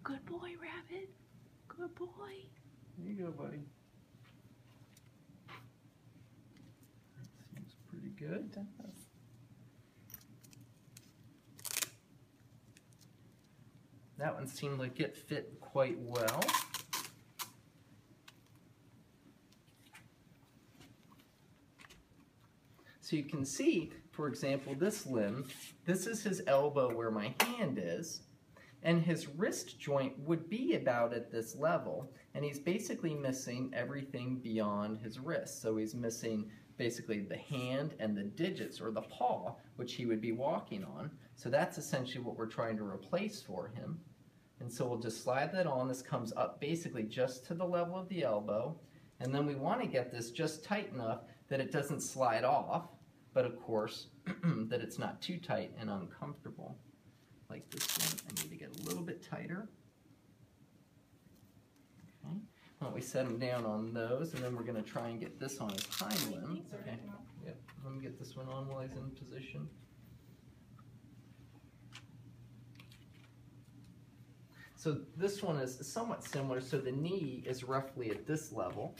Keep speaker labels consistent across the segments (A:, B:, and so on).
A: Good boy, Rabbit. Good boy.
B: There you go, buddy. Seems pretty good.
A: It does.
B: That one seemed like it fit quite well. So you can see, for example, this limb, this is his elbow where my hand is, and his wrist joint would be about at this level, and he's basically missing everything beyond his wrist. So he's missing basically the hand and the digits, or the paw, which he would be walking on. So that's essentially what we're trying to replace for him. And so we'll just slide that on. This comes up basically just to the level of the elbow, and then we want to get this just tight enough that it doesn't slide off, but of course that it's not too tight and uncomfortable. Like this one, I need to get a little bit tighter. Okay. Why don't we set him down on those, and then we're going to try and get this on his hind limb. Okay. Yep. Let me get this one on while he's in position. So this one is somewhat similar. So the knee is roughly at this level,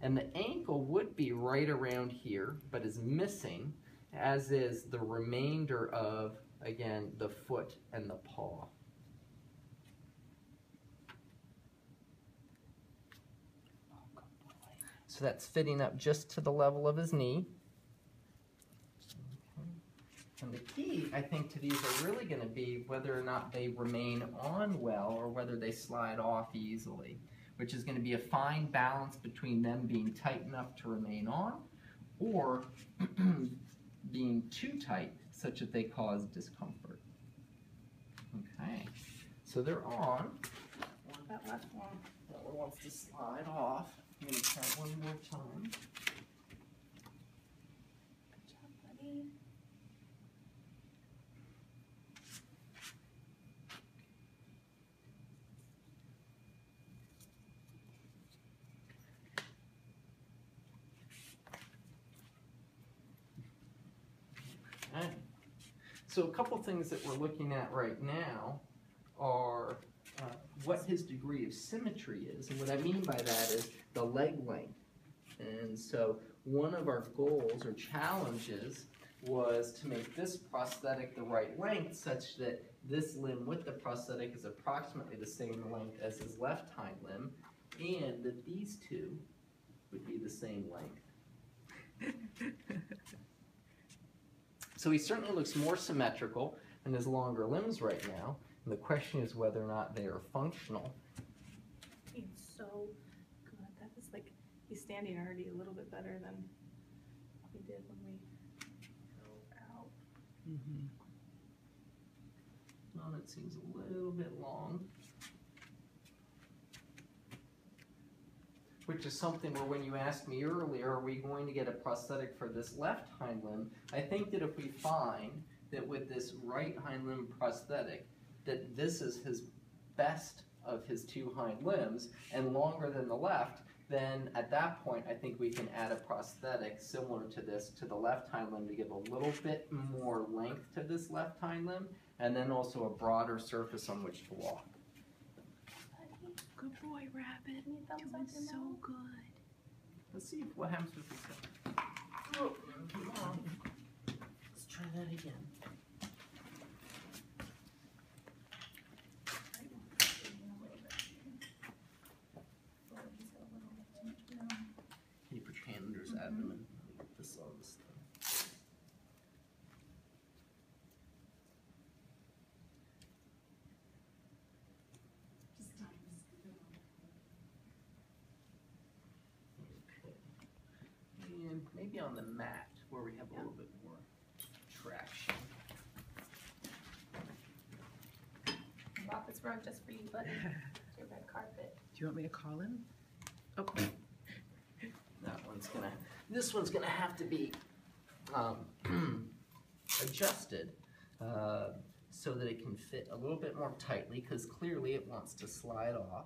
B: and the ankle would be right around here, but is missing, as is the remainder of, again, the foot and the paw. So that's fitting up just to the level of his knee. And the key, I think, to these are really going to be whether or not they remain on well or whether they slide off easily, which is going to be a fine balance between them being tight enough to remain on or being too tight such that they cause discomfort. Okay, so they're on.
A: That left one.
B: That one wants to slide off. I'm going to try one more time.
A: Good job, buddy.
B: Okay. So a couple things that we're looking at right now are what his degree of symmetry is. And what I mean by that is the leg length. And so one of our goals or challenges was to make this prosthetic the right length such that this limb with the prosthetic is approximately the same length as his left hind limb, and that these two would be the same length. So he certainly looks more symmetrical in his longer limbs right now, and the question is whether or not they are functional.
A: He's so good. That is like, he's standing already a little bit better than he did when we drove out.
B: Mm-hmm. Well, it seems a little bit long. Which is something where when you asked me earlier, are we going to get a prosthetic for this left hind limb? I think that if we find that with this right hind limb prosthetic, that this is his best of his two hind limbs and longer than the left, then at that point I think we can add a prosthetic similar to this to the left hind limb to give a little bit more length to this left hind limb, and then also a broader surface on which to walk.
A: Good boy, Rabbit. Doing so good.
B: Let's see what happens with this guy. Oh, come on. Let's try that again. Can you put your hand under his abdomen? Get this on this thing. And maybe on the mat where we have a little bit more traction.
A: Bought this rug just for you, buddy. Your red carpet.
C: Do you want me to call him? Oh.
B: This one's gonna have to be adjusted so that it can fit a little bit more tightly, because clearly it wants to slide off.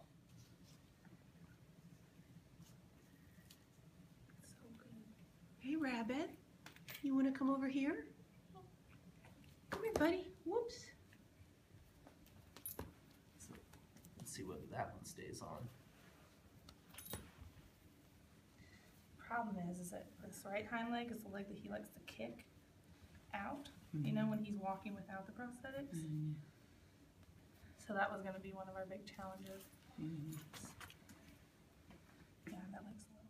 A: So good.
C: Hey, Rabbit. You want to come over here? Come here, buddy. Whoops.
B: see whether that one stays on.
A: Problem is that this right hind leg is the leg that he likes to kick out, you know, when he's walking without the prosthetics. So that was going to be one of our big challenges. Yeah, that leg's a little.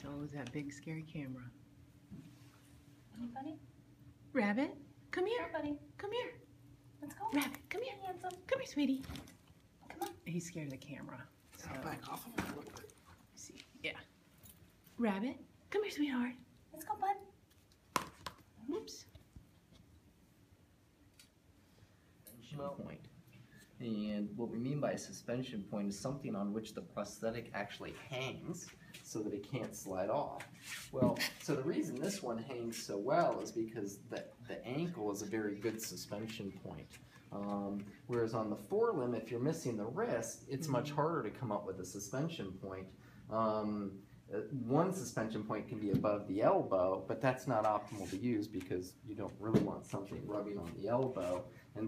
C: So was that big scary camera.
A: Anybody?
C: Rabbit, come here.
A: Here, buddy.
C: Come here.
A: Let's go.
C: Rabbit, come here.
A: Handsome.
C: Come here, sweetie.
A: Come on.
C: He's scared of the camera. So,
D: Back off of it a little bit.
C: see. Yeah. Rabbit, come here, sweetheart.
A: Let's go, bud.
C: Oops.
B: Suspension point. And what we mean by a suspension point is something on which the prosthetic actually hangs so that it can't slide off. Well, so the reason this one hangs so well is because the ankle is a very good suspension point. Whereas on the forelimb, if you're missing the wrist, it's much harder to come up with a suspension point. One suspension point can be above the elbow, but that's not optimal to use because you don't really want something rubbing on the elbow. And